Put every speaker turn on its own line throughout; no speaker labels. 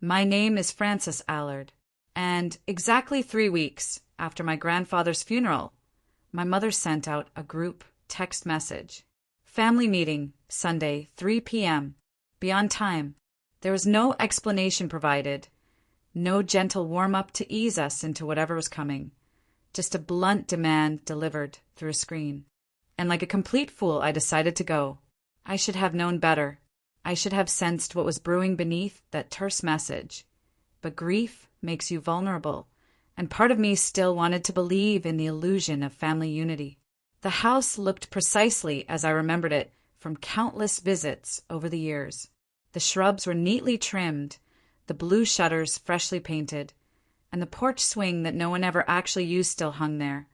My name is Frances Allard, and exactly 3 weeks after my grandfather's funeral, my mother sent out a group text message. Family meeting, Sunday, 3 p.m. Be on time. There was no explanation provided, no gentle warm-up to ease us into whatever was coming. Just a blunt demand delivered through a screen. And like a complete fool, I decided to go. I should have known better. I should have sensed what was brewing beneath that terse message. But grief makes you vulnerable, and part of me still wanted to believe in the illusion of family unity. The house looked precisely as I remembered it from countless visits over the years. The shrubs were neatly trimmed, the blue shutters freshly painted, and the porch swing that no one ever actually used still hung there,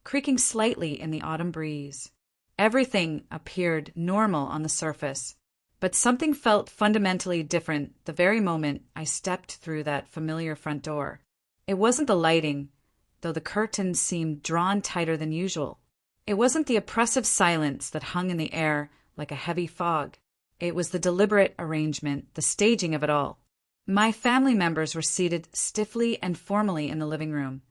creaking slightly in the autumn breeze. Everything appeared normal on the surface, but something felt fundamentally different the very moment I stepped through that familiar front door. It wasn't the lighting, though the curtains seemed drawn tighter than usual. It wasn't the oppressive silence that hung in the air like a heavy fog. It was the deliberate arrangement, the staging of it all. My family members were seated stiffly and formally in the living room,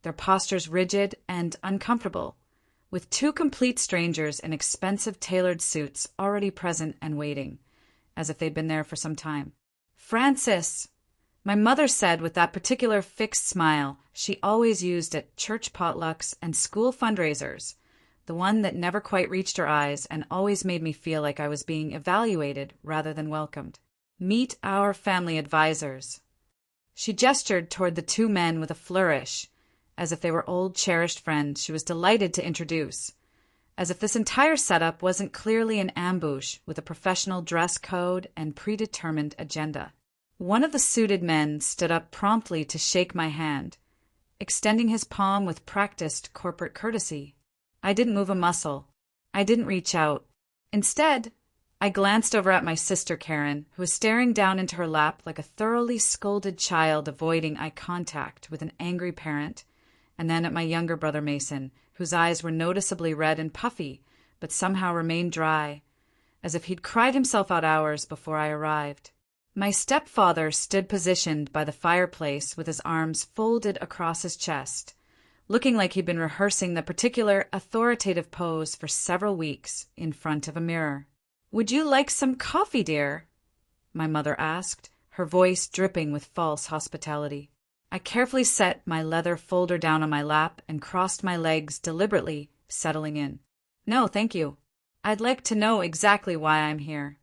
their postures rigid and uncomfortable, with two complete strangers in expensive tailored suits already present and waiting, as if they'd been there for some time. "Frances," my mother said with that particular fixed smile she always used at church potlucks and school fundraisers, the one that never quite reached her eyes and always made me feel like I was being evaluated rather than welcomed. "Meet our family advisors." She gestured toward the two men with a flourish, as if they were old cherished friends she was delighted to introduce, as if this entire setup wasn't clearly an ambush with a professional dress code and predetermined agenda. One of the suited men stood up promptly to shake my hand, extending his palm with practiced corporate courtesy. I didn't move a muscle. I didn't reach out. Instead, I glanced over at my sister Karen, who was staring down into her lap like a thoroughly scolded child avoiding eye contact with an angry parent, and then at my younger brother Mason, whose eyes were noticeably red and puffy, but somehow remained dry, as if he'd cried himself out hours before I arrived. My stepfather stood positioned by the fireplace with his arms folded across his chest, looking like he'd been rehearsing the particular authoritative pose for several weeks in front of a mirror. "Would you like some coffee, dear?" my mother asked, her voice dripping with false hospitality. I carefully set my leather folder down on my lap and crossed my legs deliberately, settling in. "No, thank you. I'd like to know exactly why I'm here."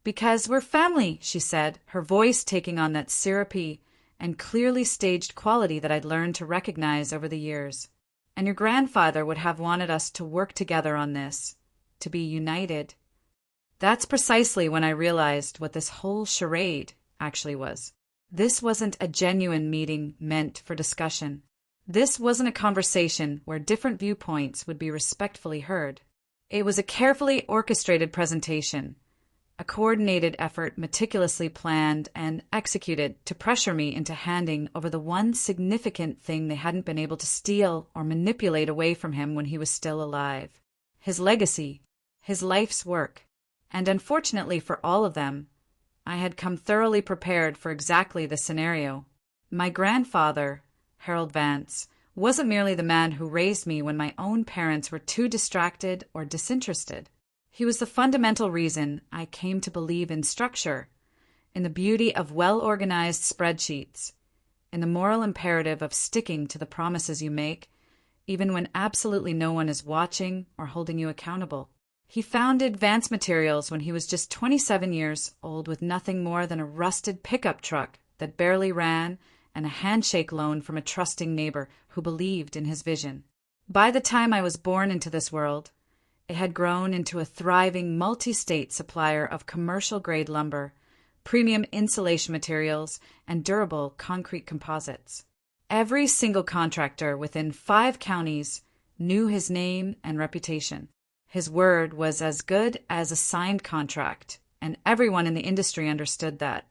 "Because we're family," she said, her voice taking on that syrupy and clearly staged quality that I'd learned to recognize over the years. "And your grandfather would have wanted us to work together on this, to be united." That's precisely when I realized what this whole charade actually was. This wasn't a genuine meeting meant for discussion. This wasn't a conversation where different viewpoints would be respectfully heard. It was a carefully orchestrated presentation, a coordinated effort meticulously planned and executed to pressure me into handing over the one significant thing they hadn't been able to steal or manipulate away from him when he was still alive. His legacy, his life's work. And unfortunately for all of them, I had come thoroughly prepared for exactly this scenario. My grandfather, Harold Vance, wasn't merely the man who raised me when my own parents were too distracted or disinterested. He was the fundamental reason I came to believe in structure, in the beauty of well-organized spreadsheets, in the moral imperative of sticking to the promises you make, even when absolutely no one is watching or holding you accountable. He founded Vance Materials when he was just 27 years old with nothing more than a rusted pickup truck that barely ran and a handshake loan from a trusting neighbor who believed in his vision. By the time I was born into this world, it had grown into a thriving multi-state supplier of commercial-grade lumber, premium insulation materials, and durable concrete composites. Every single contractor within 5 counties knew his name and reputation. His word was as good as a signed contract, and everyone in the industry understood that.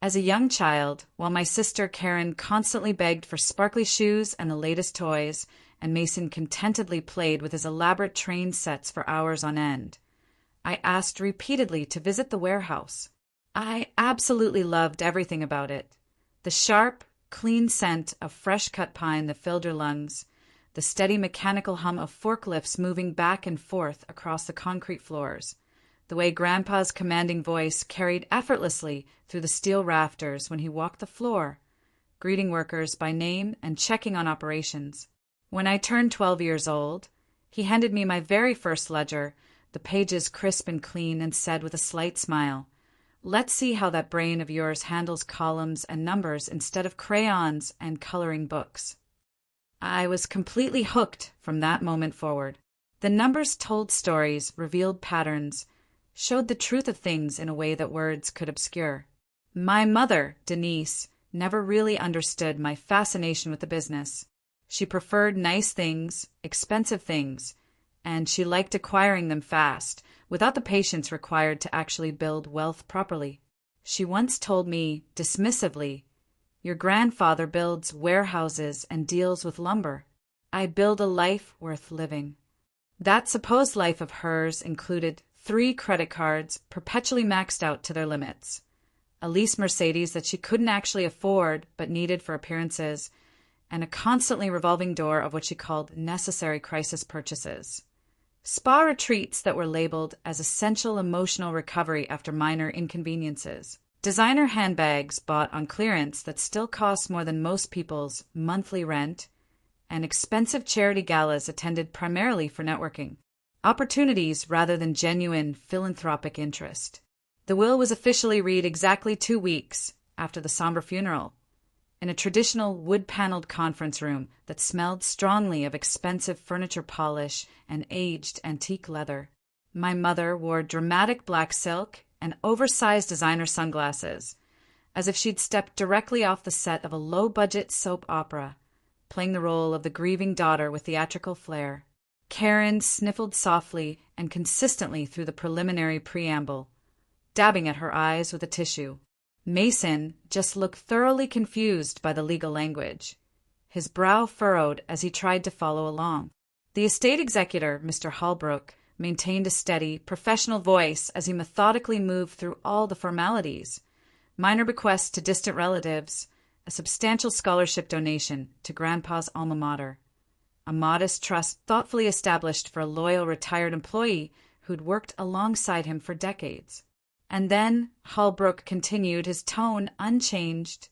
As a young child, while my sister Karen constantly begged for sparkly shoes and the latest toys, and Mason contentedly played with his elaborate train sets for hours on end, I asked repeatedly to visit the warehouse. I absolutely loved everything about it. The sharp, clean scent of fresh-cut pine that filled your lungs, the steady mechanical hum of forklifts moving back and forth across the concrete floors, the way Grandpa's commanding voice carried effortlessly through the steel rafters when he walked the floor, greeting workers by name and checking on operations. When I turned 12 years old, he handed me my very first ledger, the pages crisp and clean, and said with a slight smile, "Let's see how that brain of yours handles columns and numbers instead of crayons and coloring books." I was completely hooked from that moment forward. The numbers told stories, revealed patterns, showed the truth of things in a way that words could obscure. My mother, Denise, never really understood my fascination with the business. She preferred nice things, expensive things, and she liked acquiring them fast, without the patience required to actually build wealth properly. She once told me, dismissively, "Your grandfather builds warehouses and deals with lumber. I build a life worth living." That supposed life of hers included 3 credit cards perpetually maxed out to their limits, a leased Mercedes that she couldn't actually afford but needed for appearances, and a constantly revolving door of what she called necessary crisis purchases. Spa retreats that were labeled as essential emotional recovery after minor inconveniences. Designer handbags bought on clearance that still cost more than most people's monthly rent, and expensive charity galas attended primarily for networking. Opportunities rather than genuine philanthropic interest. The will was officially read exactly 2 weeks after the somber funeral, in a traditional wood-paneled conference room that smelled strongly of expensive furniture polish and aged antique leather. My mother wore dramatic black silk and oversized designer sunglasses, as if she'd stepped directly off the set of a low-budget soap opera, playing the role of the grieving daughter with theatrical flair. Karen sniffled softly and consistently through the preliminary preamble, dabbing at her eyes with a tissue. Mason just looked thoroughly confused by the legal language, his brow furrowed as he tried to follow along. The estate executor, Mr. Holbrook, maintained a steady, professional voice as he methodically moved through all the formalities: minor bequests to distant relatives, a substantial scholarship donation to Grandpa's alma mater, a modest trust thoughtfully established for a loyal retired employee who'd worked alongside him for decades. And then Holbrook continued, his tone unchanged.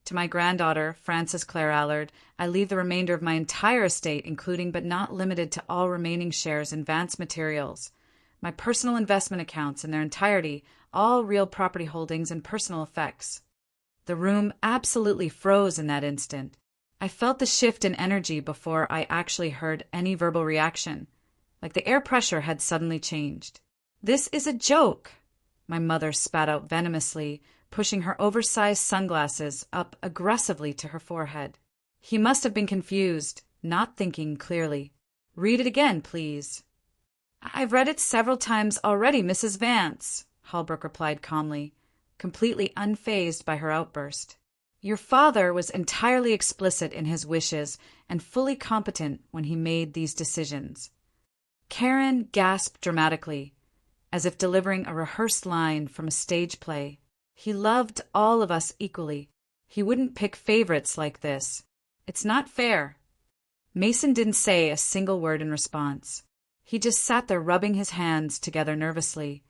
"To my granddaughter, Frances Clare Allard, I leave the remainder of my entire estate, including but not limited to all remaining shares in Vance Materials, my personal investment accounts in their entirety, all real property holdings and personal effects." The room absolutely froze in that instant. I felt the shift in energy before I actually heard any verbal reaction, like the air pressure had suddenly changed. "This is a joke," my mother spat out venomously, pushing her oversized sunglasses up aggressively to her forehead. He must have been confused, not thinking clearly. "Read it again, please." "I've read it several times already, Mrs. Vance," Holbrook replied calmly, completely unfazed by her outburst. "Your father was entirely explicit in his wishes and fully competent when he made these decisions." Karen gasped dramatically, as if delivering a rehearsed line from a stage play. "He loved all of us equally. He wouldn't pick favorites like this. It's not fair." Mason didn't say a single word in response. He just sat there rubbing his hands together nervously,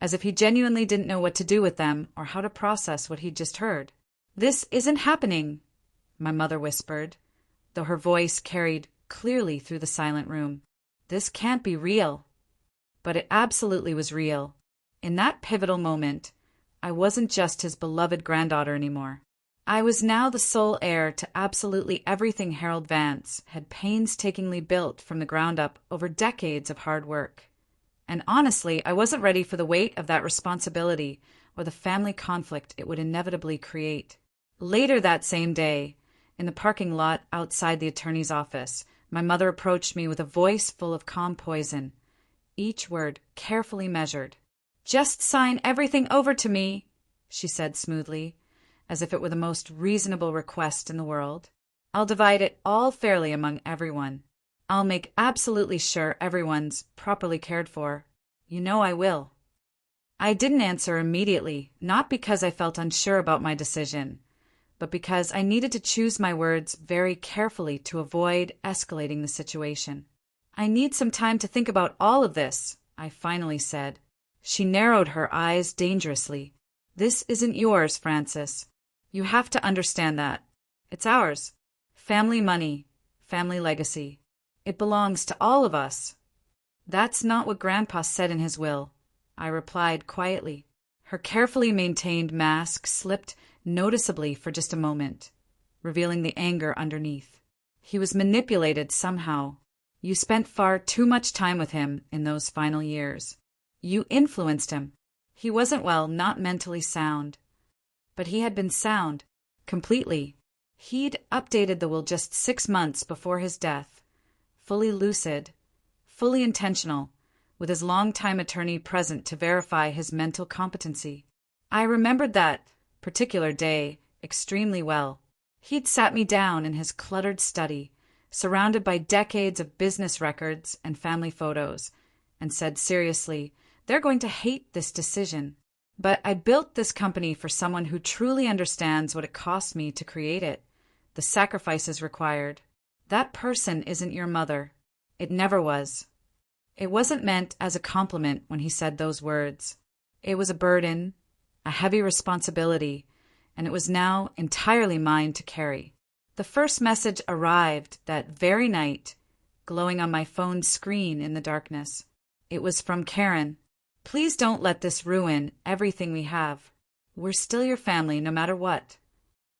as if he genuinely didn't know what to do with them or how to process what he'd just heard. "This isn't happening," my mother whispered, though her voice carried clearly through the silent room. "This can't be real." But it absolutely was real. In that pivotal moment, I wasn't just his beloved granddaughter anymore. I was now the sole heir to absolutely everything Harold Vance had painstakingly built from the ground up over decades of hard work. And honestly, I wasn't ready for the weight of that responsibility or the family conflict it would inevitably create. Later that same day, in the parking lot outside the attorney's office, my mother approached me with a voice full of calm poison, each word carefully measured. "Just sign everything over to me," she said smoothly, as if it were the most reasonable request in the world. "I'll divide it all fairly among everyone. I'll make absolutely sure everyone's properly cared for. You know I will." I didn't answer immediately, not because I felt unsure about my decision, but because I needed to choose my words very carefully to avoid escalating the situation. I need some time to think about all of this, I finally said. She narrowed her eyes dangerously. This isn't yours, Francis. You have to understand that. It's ours. Family money, family legacy. It belongs to all of us. That's not what Grandpa said in his will, I replied quietly. Her carefully maintained mask slipped noticeably for just a moment, revealing the anger underneath. He was manipulated somehow. You spent far too much time with him in those final years. You influenced him. He wasn't well, not mentally sound. But he had been sound, completely. He'd updated the will just 6 months before his death, fully lucid, fully intentional, with his longtime attorney present to verify his mental competency. I remembered that particular day extremely well. He'd sat me down in his cluttered study, surrounded by decades of business records and family photos, and said seriously, "They're going to hate this decision. But I built this company for someone who truly understands what it cost me to create it, the sacrifices required. That person isn't your mother. It never was." It wasn't meant as a compliment when he said those words. It was a burden, a heavy responsibility, and it was now entirely mine to carry. The first message arrived that very night, glowing on my phone's screen in the darkness. It was from Karen. "Please don't let this ruin everything we have. We're still your family no matter what."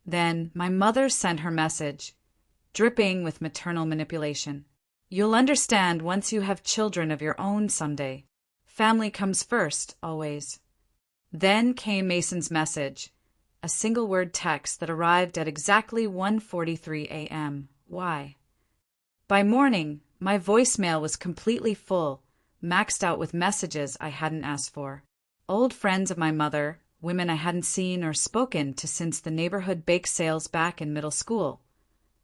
Then my mother sent her message, dripping with maternal manipulation. "You'll understand once you have children of your own someday. Family comes first, always." Then came Mason's message, a single-word text that arrived at exactly 1:43 a.m. Why? By morning, my voicemail was completely full, maxed out with messages I hadn't asked for. Old friends of my mother, women I hadn't seen or spoken to since the neighborhood bake sales back in middle school,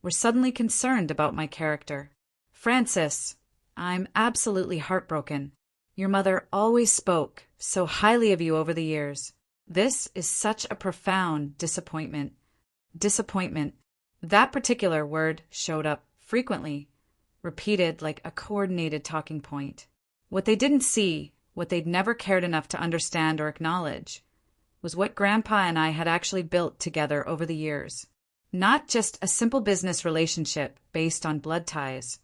were suddenly concerned about my character. "Francis, I'm absolutely heartbroken. Your mother always spoke so highly of you over the years. This is such a profound disappointment." Disappointment. That particular word showed up frequently, repeated like a coordinated talking point. What they didn't see, what they'd never cared enough to understand or acknowledge, was what Grandpa and I had actually built together over the years. Not just a simple business relationship based on blood ties,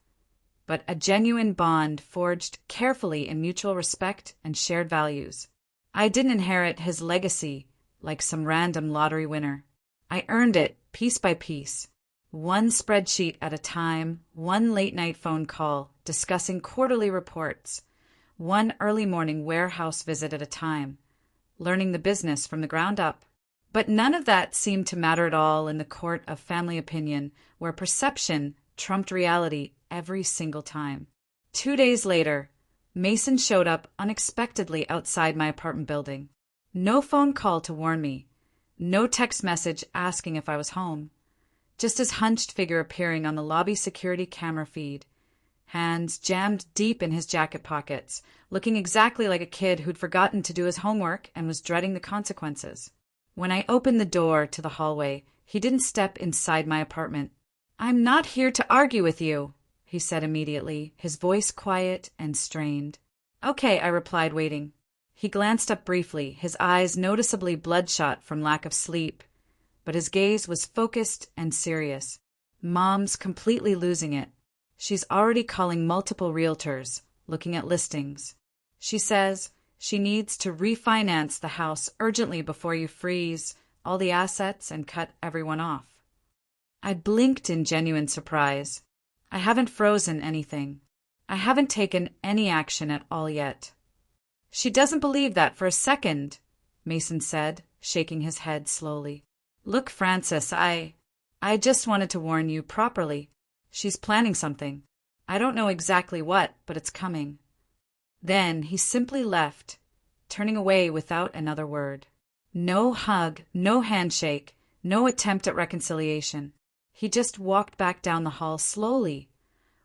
but a genuine bond forged carefully in mutual respect and shared values. I didn't inherit his legacy like some random lottery winner. I earned it piece by piece, one spreadsheet at a time, one late-night phone call discussing quarterly reports, one early morning warehouse visit at a time, learning the business from the ground up. But none of that seemed to matter at all in the court of family opinion, where perception trumped reality every single time. 2 days later, Mason showed up unexpectedly outside my apartment building. No phone call to warn me, no text message asking if I was home, just his hunched figure appearing on the lobby security camera feed, hands jammed deep in his jacket pockets, looking exactly like a kid who'd forgotten to do his homework and was dreading the consequences. When I opened the door to the hallway, he didn't step inside my apartment. "I'm not here to argue with you," he said immediately, his voice quiet and strained. "Okay," I replied, waiting. He glanced up briefly, his eyes noticeably bloodshot from lack of sleep, but his gaze was focused and serious. "Mom's completely losing it. She's already calling multiple realtors, looking at listings. She says she needs to refinance the house urgently before you freeze all the assets and cut everyone off." I blinked in genuine surprise. I haven't frozen anything. I haven't taken any action at all yet. "She doesn't believe that for a second," Mason said, shaking his head slowly. "Look, Francis, I just wanted to warn you properly. She's planning something. I don't know exactly what, but it's coming." Then he simply left, turning away without another word. No hug, no handshake, no attempt at reconciliation. He just walked back down the hall slowly,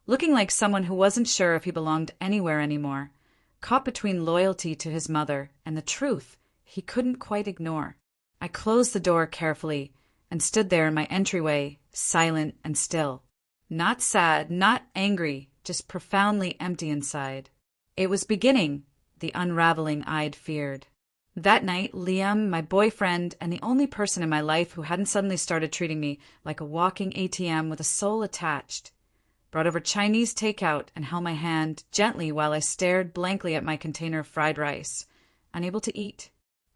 looking like someone who wasn't sure if he belonged anywhere anymore, caught between loyalty to his mother and the truth he couldn't quite ignore. I closed the door carefully and stood there in my entryway, silent and still. Not sad, not angry, just profoundly empty inside. It was beginning, the unraveling I'd feared. That night, Liam, my boyfriend, and the only person in my life who hadn't suddenly started treating me like a walking ATM with a soul attached, brought over Chinese takeout and held my hand gently while I stared blankly at my container of fried rice, unable to eat.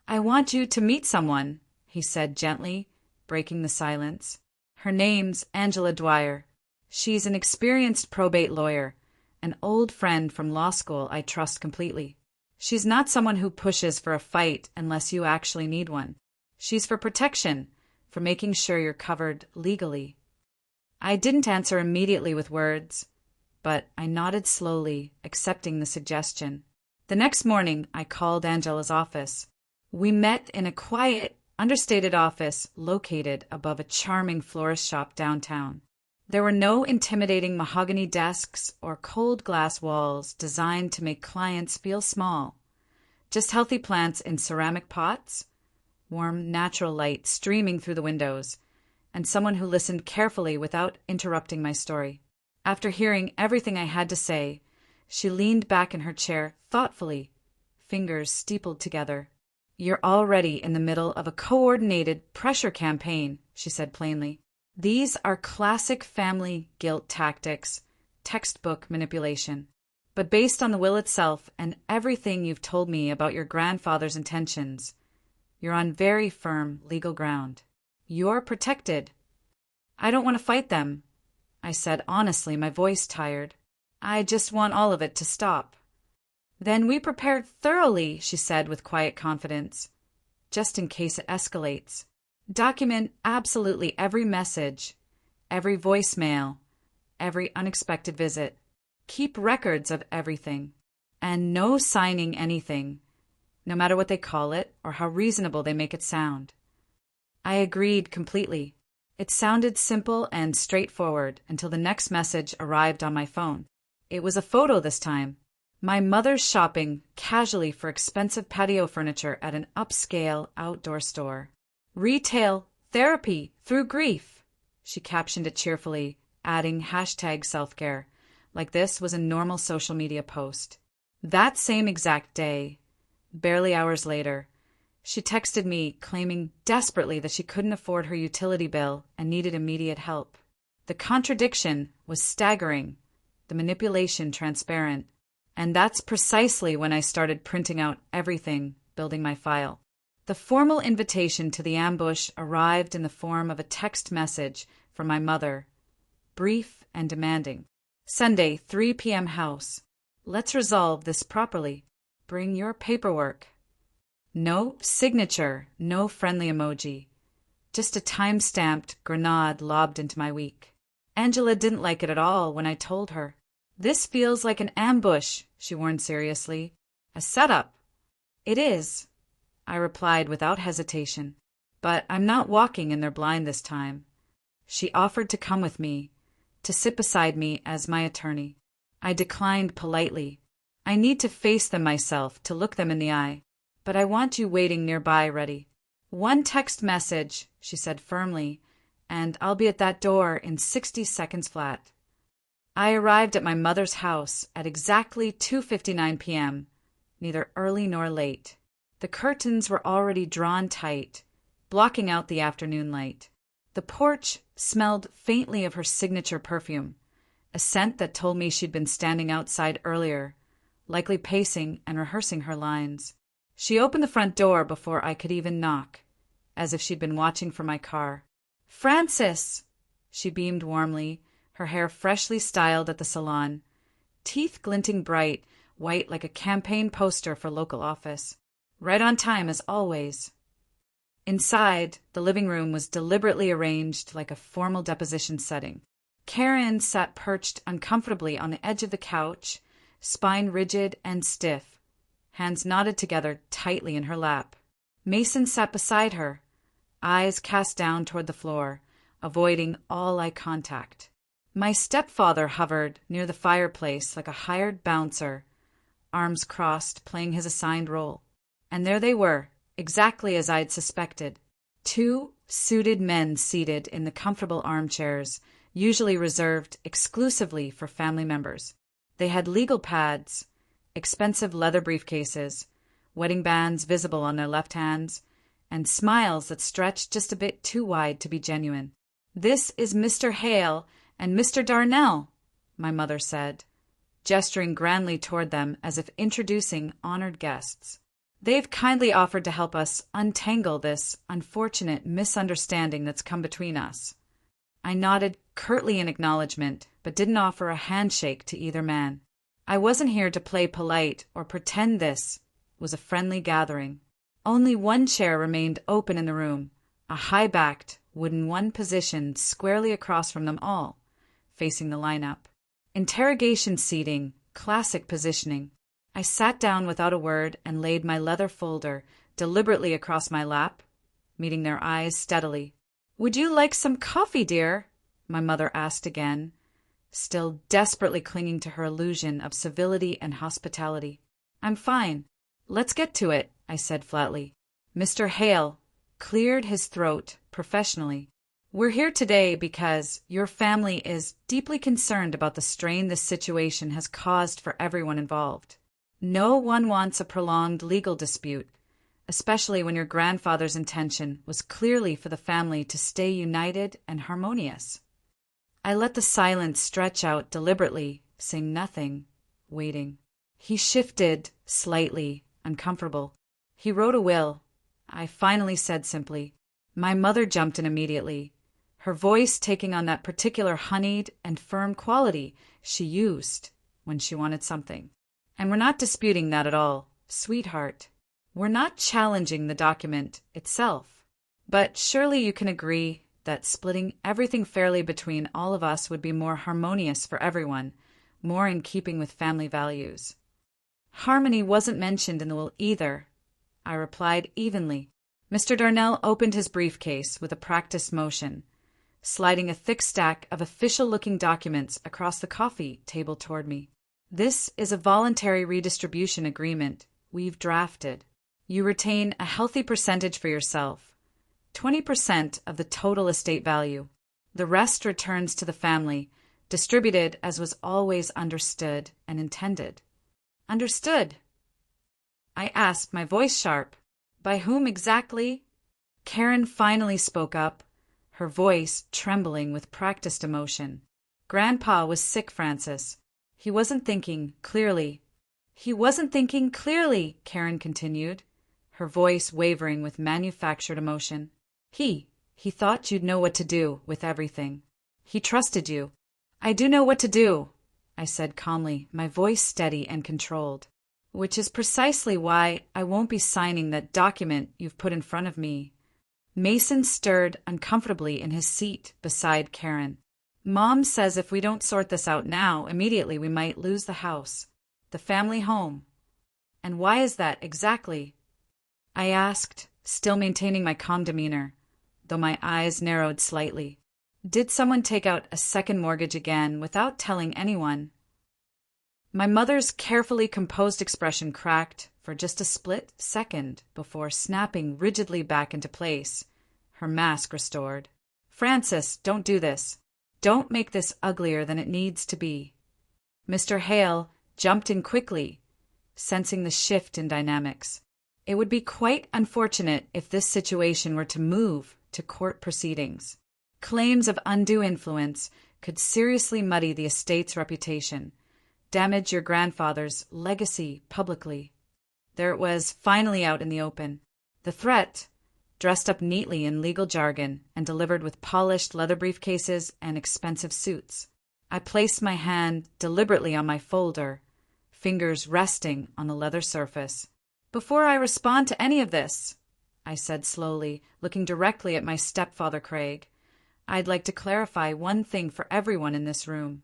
"I want you to meet someone," he said gently, breaking the silence. "Her name's Angela Dwyer. She's an experienced probate lawyer, an old friend from law school I trust completely. She's not someone who pushes for a fight unless you actually need one. She's for protection, for making sure you're covered legally." I didn't answer immediately with words, but I nodded slowly, accepting the suggestion. The next morning, I called Angela's office. We met in a quiet, understated office located above a charming florist shop downtown. There were no intimidating mahogany desks or cold glass walls designed to make clients feel small. Just healthy plants in ceramic pots, warm natural light streaming through the windows, and someone who listened carefully without interrupting my story. After hearing everything I had to say, she leaned back in her chair thoughtfully, fingers steepled together. "You're already in the middle of a coordinated pressure campaign," she said plainly. "These are classic family guilt tactics, textbook manipulation. But based on the will itself and everything you've told me about your grandfather's intentions, you're on very firm legal ground. You're protected." "I don't want to fight them," I said honestly, my voice tired. "I just want all of it to stop." "Then we prepared thoroughly," she said with quiet confidence, "just in case it escalates. Document absolutely every message, every voicemail, every unexpected visit. Keep records of everything. And no signing anything, no matter what they call it or how reasonable they make it sound." I agreed completely. It sounded simple and straightforward until the next message arrived on my phone. It was a photo this time. My mother's shopping casually for expensive patio furniture at an upscale outdoor store. "Retail therapy through grief," she captioned it cheerfully, adding #selfcare, like this was a normal social media post. That same exact day, barely hours later, she texted me claiming desperately that she couldn't afford her utility bill and needed immediate help. The contradiction was staggering, the manipulation transparent, and that's precisely when I started printing out everything, building my file. The formal invitation to the ambush arrived in the form of a text message from my mother, brief and demanding. "Sunday, 3 p.m. house. Let's resolve this properly. Bring your paperwork." No signature, no friendly emoji. Just a time-stamped grenade lobbed into my week. Angela didn't like it at all when I told her. "This feels like an ambush," she warned seriously. "A setup." "It is," I replied without hesitation. "But I'm not walking in their blind this time." She offered to come with me, to sit beside me as my attorney. I declined politely. "I need to face them myself, to look them in the eye. But I want you waiting nearby ready." "One text message," she said firmly, "and I'll be at that door in 60 seconds flat." I arrived at my mother's house at exactly 2:59 p.m., neither early nor late. The curtains were already drawn tight, blocking out the afternoon light. The porch smelled faintly of her signature perfume, a scent that told me she'd been standing outside earlier, likely pacing and rehearsing her lines. She opened the front door before I could even knock, as if she'd been watching for my car. "Francis!" She beamed warmly, her hair freshly styled at the salon, teeth glinting bright, white like a campaign poster for local office. Right on time as always. Inside, the living room was deliberately arranged like a formal deposition setting. Karen sat perched uncomfortably on the edge of the couch, spine rigid and stiff, hands knotted together tightly in her lap. Mason sat beside her, eyes cast down toward the floor, avoiding all eye contact. My stepfather hovered near the fireplace like a hired bouncer, arms crossed, playing his assigned role. And there they were, exactly as I'd suspected. Two suited men seated in the comfortable armchairs, usually reserved exclusively for family members. They had legal pads, expensive leather briefcases, wedding bands visible on their left hands, and smiles that stretched just a bit too wide to be genuine. "This is Mr. Hale and Mr. Darnell," my mother said, gesturing grandly toward them as if introducing honored guests. "They've kindly offered to help us untangle this unfortunate misunderstanding that's come between us." I nodded curtly in acknowledgement, but didn't offer a handshake to either man. I wasn't here to play polite or pretend this was a friendly gathering. Only one chair remained open in the room, a high-backed wooden one positioned squarely across from them all, facing the lineup. Interrogation seating, classic positioning. I sat down without a word and laid my leather folder deliberately across my lap, meeting their eyes steadily. "Would you like some coffee, dear?" my mother asked again, still desperately clinging to her illusion of civility and hospitality. "I'm fine. Let's get to it," I said flatly. Mr. Hale cleared his throat professionally. "We're here today because your family is deeply concerned about the strain this situation has caused for everyone involved. No one wants a prolonged legal dispute, especially when your grandfather's intention was clearly for the family to stay united and harmonious." I let the silence stretch out deliberately, saying nothing, waiting. He shifted slightly, uncomfortable. "He wrote a will," I finally said simply. My mother jumped in immediately, her voice taking on that particular honeyed and firm quality she used when she wanted something. "And we're not disputing that at all, sweetheart. We're not challenging the document itself. But surely you can agree that splitting everything fairly between all of us would be more harmonious for everyone, more in keeping with family values." "Harmony wasn't mentioned in the will either," I replied evenly. Mr. Darnell opened his briefcase with a practiced motion, sliding a thick stack of official-looking documents across the coffee table toward me. "This is a voluntary redistribution agreement we've drafted. You retain a healthy percentage for yourself, 20% of the total estate value. The rest returns to the family, distributed as was always understood and intended." "Understood?" I asked, my voice sharp. "By whom exactly?" Karen finally spoke up, her voice trembling with practiced emotion. "Grandpa was sick, Frances. He wasn't thinking clearly." "He wasn't thinking clearly," Karen continued, her voice wavering with manufactured emotion. He thought you'd know what to do with everything. He trusted you." "I do know what to do," I said calmly, my voice steady and controlled. "Which is precisely why I won't be signing that document you've put in front of me." Mason stirred uncomfortably in his seat beside Karen. "Mom says if we don't sort this out now, immediately we might lose the house, the family home." "And why is that exactly?" I asked, still maintaining my calm demeanor, though my eyes narrowed slightly. "Did someone take out a second mortgage again without telling anyone?" My mother's carefully composed expression cracked for just a split second before snapping rigidly back into place, her mask restored. "Frances, don't do this. Don't make this uglier than it needs to be." Mr. Hale jumped in quickly, sensing the shift in dynamics. "It would be quite unfortunate if this situation were to move to court proceedings. Claims of undue influence could seriously muddy the estate's reputation, damage your grandfather's legacy publicly." There it was, finally out in the open. The threat, dressed up neatly in legal jargon and delivered with polished leather briefcases and expensive suits. I placed my hand deliberately on my folder, fingers resting on the leather surface. "Before I respond to any of this," I said slowly, looking directly at my stepfather Craig, "I'd like to clarify one thing for everyone in this room."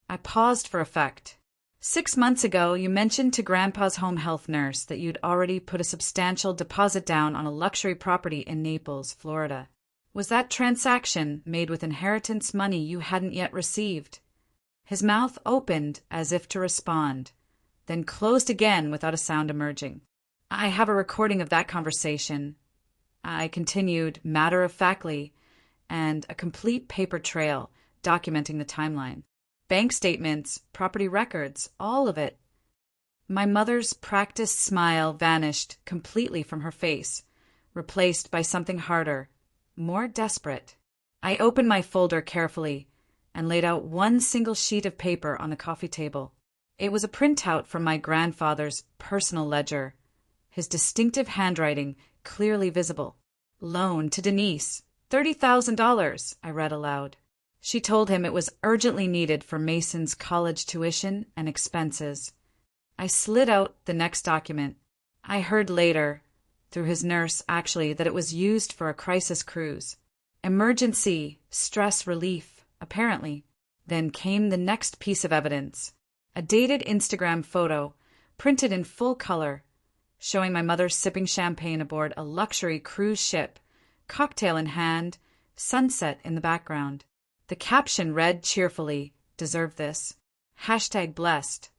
I paused for effect. 6 months ago, you mentioned to Grandpa's home health nurse that you'd already put a substantial deposit down on a luxury property in Naples, Florida. Was that transaction made with inheritance money you hadn't yet received? His mouth opened as if to respond, then closed again without a sound emerging. I have a recording of that conversation, I continued matter-of-factly, and a complete paper trail documenting the timeline. Bank statements, property records, all of it. My mother's practiced smile vanished completely from her face, replaced by something harder, more desperate. I opened my folder carefully and laid out one single sheet of paper on the coffee table. It was a printout from my grandfather's personal ledger, his distinctive handwriting clearly visible. Loan to Denise, $30,000, I read aloud. She told him it was urgently needed for Mason's college tuition and expenses. I slid out the next document. I heard later, through his nurse actually, that it was used for a crisis cruise. Emergency, stress relief, apparently. Then came the next piece of evidence. A dated Instagram photo, printed in full color, showing my mother sipping champagne aboard a luxury cruise ship, cocktail in hand, sunset in the background. The caption read cheerfully, "Deserve this." #blessed.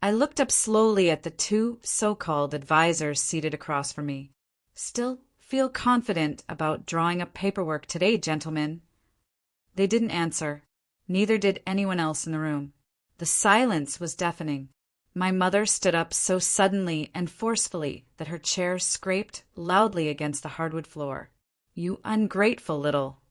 I looked up slowly at the two so-called advisors seated across from me. "Still feel confident about drawing up paperwork today, gentlemen?" They didn't answer. Neither did anyone else in the room. The silence was deafening. My mother stood up so suddenly and forcefully that her chair scraped loudly against the hardwood floor. "You ungrateful little—"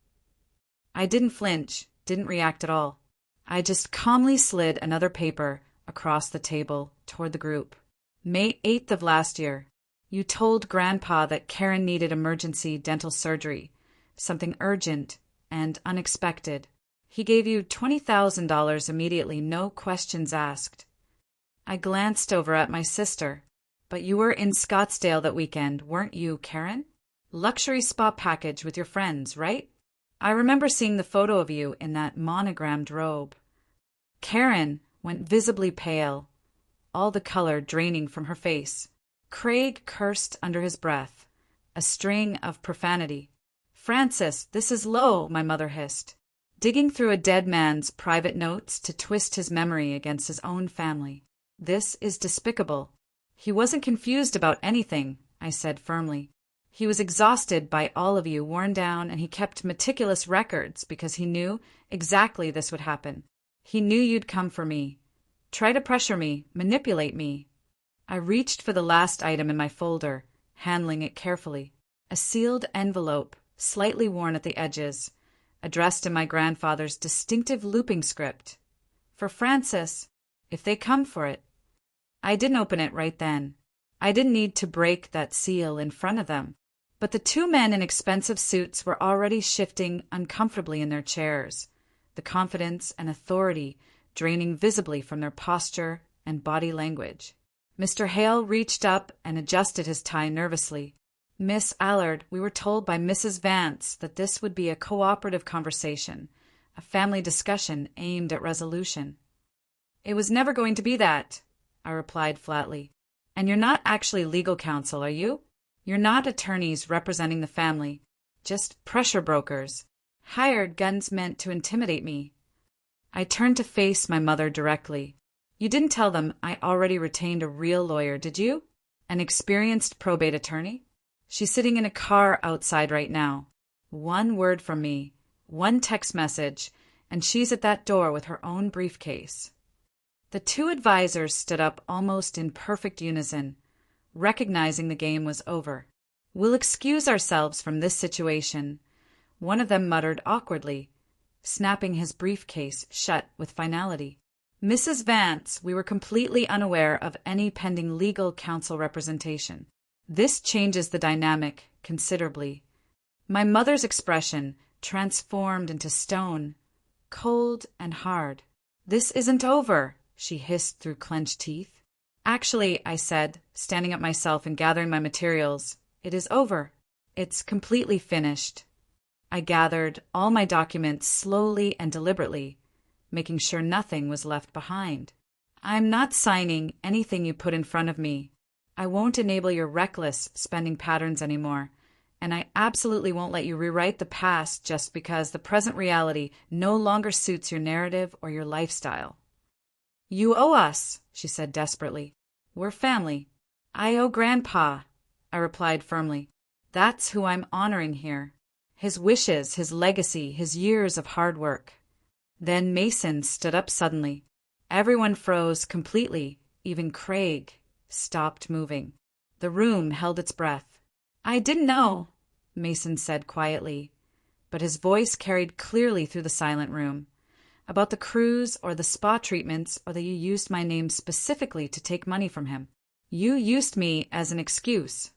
I didn't flinch, didn't react at all. I just calmly slid another paper across the table toward the group. "May 8th of last year, you told Grandpa that Karen needed emergency dental surgery, something urgent and unexpected. He gave you $20,000 immediately, no questions asked." I glanced over at my sister. "But you were in Scottsdale that weekend, weren't you, Karen? Luxury spa package with your friends, right? I remember seeing the photo of you in that monogrammed robe." Karen went visibly pale, all the color draining from her face. Craig cursed under his breath, a string of profanity. "Francis, this is low," my mother hissed, digging through a dead man's private notes to twist his memory against his own family. "This is despicable." "He wasn't confused about anything," I said firmly. "He was exhausted by all of you, worn down, and he kept meticulous records because he knew exactly this would happen. He knew you'd come for me, try to pressure me, manipulate me." I reached for the last item in my folder, handling it carefully. A sealed envelope, slightly worn at the edges, addressed in my grandfather's distinctive looping script. "For Francis, if they come for it." I didn't open it right then. I didn't need to break that seal in front of them. But the two men in expensive suits were already shifting uncomfortably in their chairs, the confidence and authority draining visibly from their posture and body language. Mr. Hale reached up and adjusted his tie nervously. "Miss Allard, we were told by Mrs. Vance that this would be a cooperative conversation, a family discussion aimed at resolution." "It was never going to be that," I replied flatly. "And you're not actually legal counsel, are you? You're not attorneys representing the family, just pressure brokers, hired guns meant to intimidate me." I turned to face my mother directly. "You didn't tell them I already retained a real lawyer, did you? An experienced probate attorney? She's sitting in a car outside right now. One word from me, one text message, and she's at that door with her own briefcase." The two advisors stood up almost in perfect unison, recognizing the game was over. "We'll excuse ourselves from this situation," one of them muttered awkwardly, snapping his briefcase shut with finality. "Mrs. Vance, we were completely unaware of any pending legal counsel representation. This changes the dynamic considerably." My mother's expression transformed into stone, cold and hard. "This isn't over," she hissed through clenched teeth. "Actually," I said, standing up myself and gathering my materials, "it is over. It's completely finished." I gathered all my documents slowly and deliberately, making sure nothing was left behind. "I'm not signing anything you put in front of me. I won't enable your reckless spending patterns anymore, and I absolutely won't let you rewrite the past just because the present reality no longer suits your narrative or your lifestyle." You owe us, she said desperately. We're family. I owe Grandpa, I replied firmly. That's who I'm honoring here. His wishes, his legacy, his years of hard work. Then Mason stood up suddenly. Everyone froze completely, even Craig stopped moving. The room held its breath. I didn't know, Mason said quietly, but his voice carried clearly through the silent room. About the cruise or the spa treatments, or that you used my name specifically to take money from him. You used me as an excuse.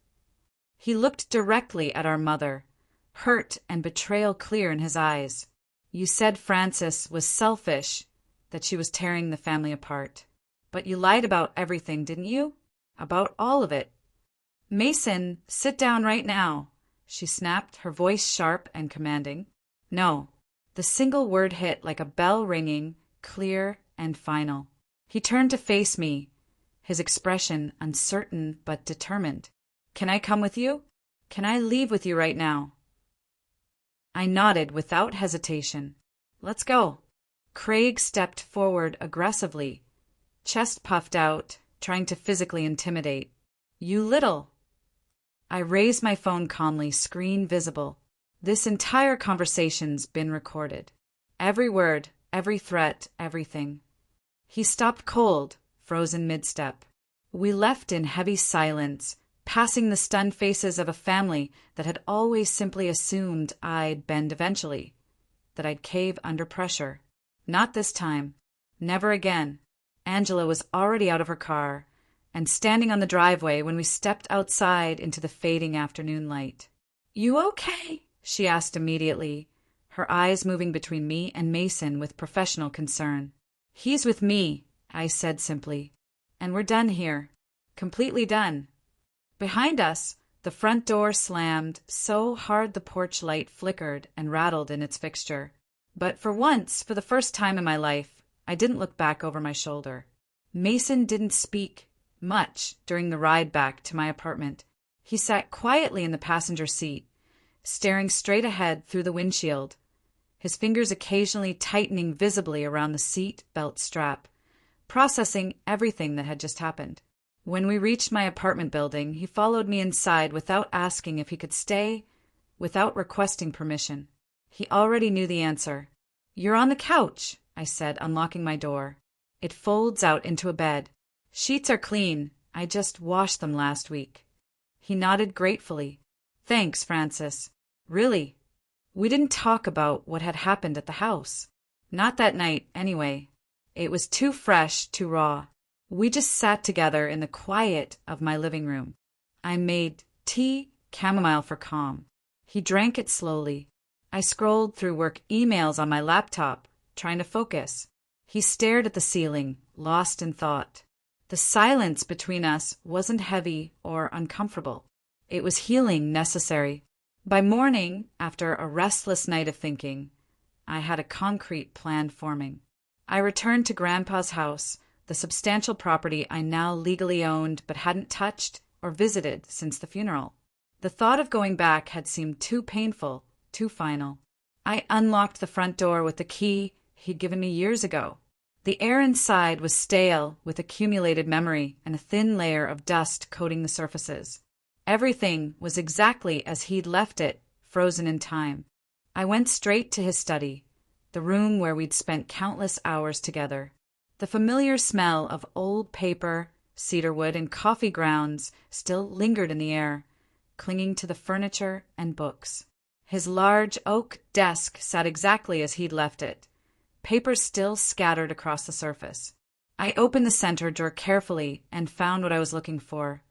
He looked directly at our mother, hurt and betrayal clear in his eyes. You said Frances was selfish, that she was tearing the family apart. But you lied about everything, didn't you? About all of it. Mason, sit down right now, she snapped, her voice sharp and commanding. No. The single word hit like a bell ringing, clear and final. He turned to face me, his expression uncertain but determined. Can I come with you? Can I leave with you right now? I nodded without hesitation. Let's go. Craig stepped forward aggressively, chest puffed out, trying to physically intimidate. You little. I raised my phone calmly, screen visible. This entire conversation's been recorded. Every word, every threat, everything. He stopped cold, frozen mid-step. We left in heavy silence, passing the stunned faces of a family that had always simply assumed I'd bend eventually, that I'd cave under pressure. Not this time. Never again. Angela was already out of her car and standing on the driveway when we stepped outside into the fading afternoon light. You okay? She asked immediately, her eyes moving between me and Mason with professional concern. He's with me, I said simply, and we're done here. Completely done. Behind us, the front door slammed so hard the porch light flickered and rattled in its fixture. But for once, for the first time in my life, I didn't look back over my shoulder. Mason didn't speak much during the ride back to my apartment. He sat quietly in the passenger seat, staring straight ahead through the windshield, his fingers occasionally tightening visibly around the seat belt strap, processing everything that had just happened. When we reached my apartment building, he followed me inside without asking if he could stay, without requesting permission. He already knew the answer. You're on the couch, I said, unlocking my door. It folds out into a bed. Sheets are clean. I just washed them last week. He nodded gratefully. Thanks, Frances. Really. We didn't talk about what had happened at the house. Not that night, anyway. It was too fresh, too raw. We just sat together in the quiet of my living room. I made tea, chamomile for calm. He drank it slowly. I scrolled through work emails on my laptop, trying to focus. He stared at the ceiling, lost in thought. The silence between us wasn't heavy or uncomfortable. It was healing necessary. By morning, after a restless night of thinking, I had a concrete plan forming. I returned to Grandpa's house, the substantial property I now legally owned but hadn't touched or visited since the funeral. The thought of going back had seemed too painful, too final. I unlocked the front door with the key he'd given me years ago. The air inside was stale with accumulated memory and a thin layer of dust coating the surfaces. Everything was exactly as he'd left it, frozen in time. I went straight to his study, the room where we'd spent countless hours together. The familiar smell of old paper, cedarwood, and coffee grounds still lingered in the air, clinging to the furniture and books. His large oak desk sat exactly as he'd left it, papers still scattered across the surface. I opened the center drawer carefully and found what I was looking for.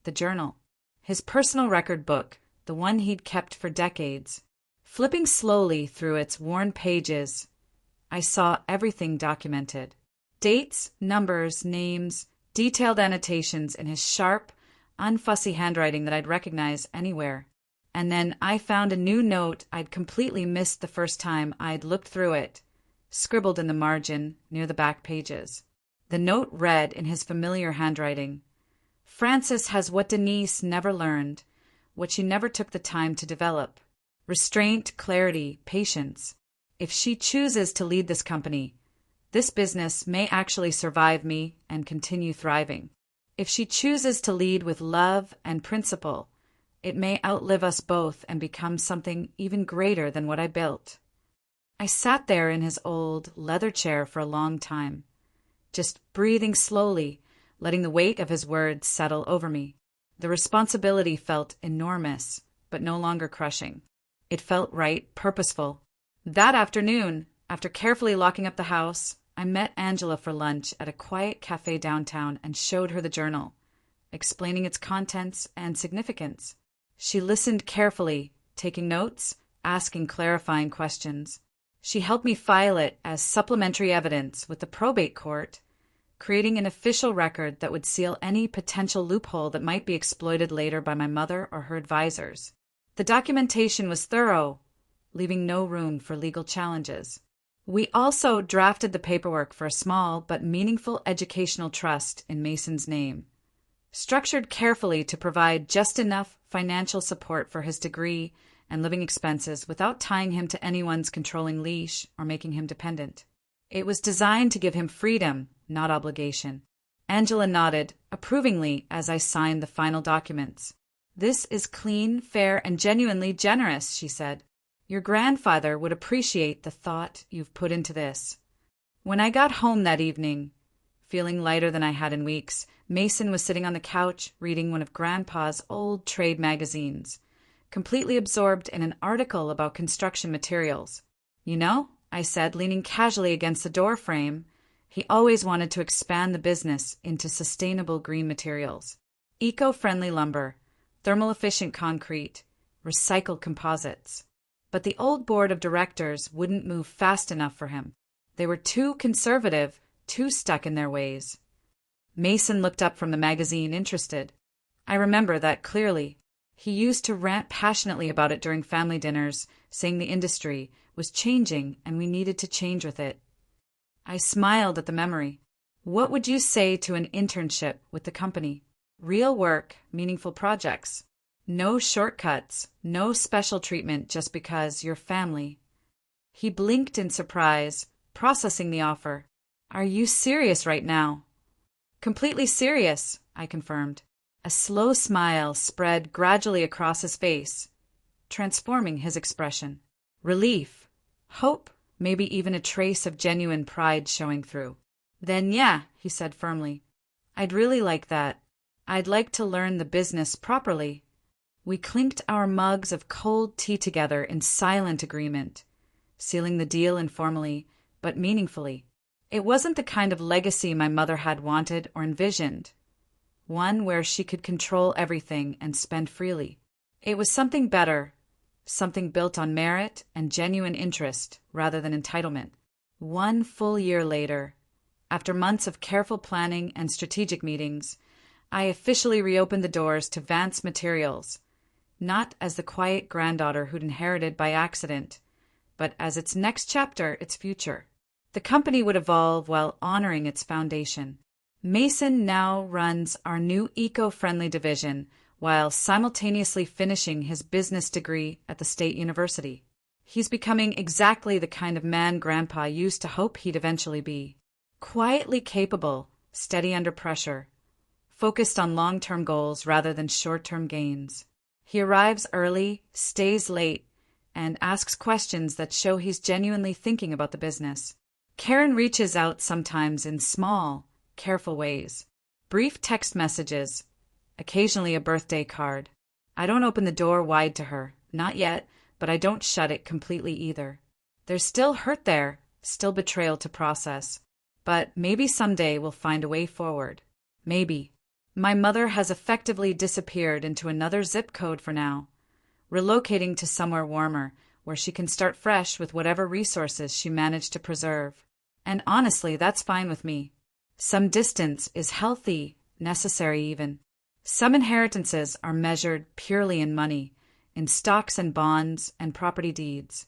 The journal. His personal record book, the one he'd kept for decades. Flipping slowly through its worn pages, I saw everything documented. Dates, numbers, names, detailed annotations in his sharp, unfussy handwriting that I'd recognize anywhere. And then I found a new note I'd completely missed the first time I'd looked through it, scribbled in the margin near the back pages. The note read in his familiar handwriting, Frances has what Denise never learned, what she never took the time to develop. Restraint, clarity, patience. If she chooses to lead this company, This business may actually survive me and continue thriving. If she chooses to lead with love and principle, it may outlive us both and become something even greater than what I built." I sat there in his old leather chair for a long time, just breathing slowly, letting the weight of his words settle over me. The responsibility felt enormous, but no longer crushing. It felt right, purposeful. That afternoon, after carefully locking up the house, I met Angela for lunch at a quiet cafe downtown and showed her the journal, explaining its contents and significance. She listened carefully, taking notes, asking clarifying questions. She helped me file it as supplementary evidence with the probate court, creating an official record that would seal any potential loophole that might be exploited later by my mother or her advisors. The documentation was thorough, leaving no room for legal challenges. We also drafted the paperwork for a small but meaningful educational trust in Mason's name, structured carefully to provide just enough financial support for his degree and living expenses without tying him to anyone's controlling leash or making him dependent. It was designed to give him freedom, not obligation. Angela nodded approvingly as I signed the final documents. "This is clean, fair, and genuinely generous," she said. "Your grandfather would appreciate the thought you've put into this." When I got home that evening, feeling lighter than I had in weeks, Mason was sitting on the couch reading one of Grandpa's old trade magazines, completely absorbed in an article about construction materials. "You know," I said, leaning casually against the door frame, "he always wanted to expand the business into sustainable green materials. Eco-friendly lumber, thermal-efficient concrete, recycled composites. But the old board of directors wouldn't move fast enough for him. They were too conservative, too stuck in their ways." Mason looked up from the magazine, interested. I remember that clearly. He used to rant passionately about it during family dinners, saying the industry was changing and we needed to change with it. I smiled at the memory. "What would you say to an internship with the company? Real work, meaningful projects. No shortcuts, no special treatment just because you're family." He blinked in surprise, processing the offer. "Are you serious right now?" "Completely serious," I confirmed. A slow smile spread gradually across his face, transforming his expression. Relief, hope, maybe even a trace of genuine pride showing through. "Then yeah," he said firmly. "I'd really like that. I'd like to learn the business properly." We clinked our mugs of cold tea together in silent agreement, sealing the deal informally, but meaningfully. It wasn't the kind of legacy my mother had wanted or envisioned, one where she could control everything and spend freely. It was something better, something built on merit and genuine interest rather than entitlement. 1 full year later, after months of careful planning and strategic meetings, I officially reopened the doors to Vance Materials, not as the quiet granddaughter who'd inherited by accident, but as its next chapter, its future. The company would evolve while honoring its foundation. Mason now runs our new eco-friendly division while simultaneously finishing his business degree at the State University. He's becoming exactly the kind of man Grandpa used to hope he'd eventually be. Quietly capable, steady under pressure, focused on long-term goals rather than short-term gains. He arrives early, stays late, and asks questions that show he's genuinely thinking about the business. Karen reaches out sometimes in small, careful ways. Brief text messages, occasionally a birthday card. I don't open the door wide to her, not yet, but I don't shut it completely either. There's still hurt there, still betrayal to process. But maybe someday we'll find a way forward. Maybe. My mother has effectively disappeared into another zip code for now, relocating to somewhere warmer, where she can start fresh with whatever resources she managed to preserve. And honestly, that's fine with me. Some distance is healthy, necessary even. Some inheritances are measured purely in money, in stocks and bonds and property deeds.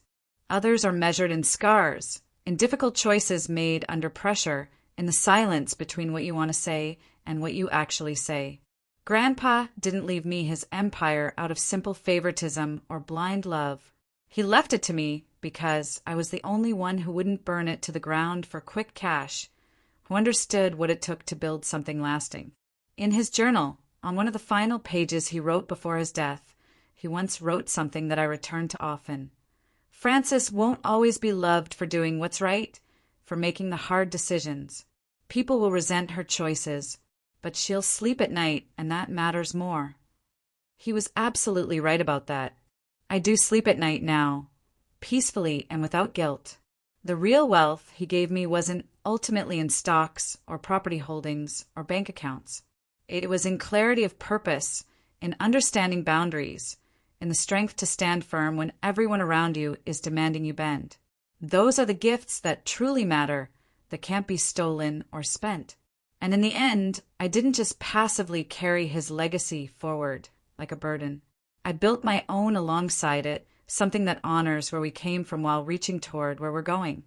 Others are measured in scars, in difficult choices made under pressure, in the silence between what you want to say and what you actually say. Grandpa didn't leave me his empire out of simple favoritism or blind love. He left it to me because I was the only one who wouldn't burn it to the ground for quick cash, who understood what it took to build something lasting. In his journal, on one of the final pages he wrote before his death, he once wrote something that I return to often. Frances won't always be loved for doing what's right, for making the hard decisions. People will resent her choices, but she'll sleep at night, and that matters more. He was absolutely right about that. I do sleep at night now, peacefully and without guilt. The real wealth he gave me wasn't ultimately in stocks or property holdings or bank accounts. It was in clarity of purpose, in understanding boundaries, in the strength to stand firm when everyone around you is demanding you bend. Those are the gifts that truly matter, that can't be stolen or spent. And in the end, I didn't just passively carry his legacy forward like a burden. I built my own alongside it, something that honors where we came from while reaching toward where we're going.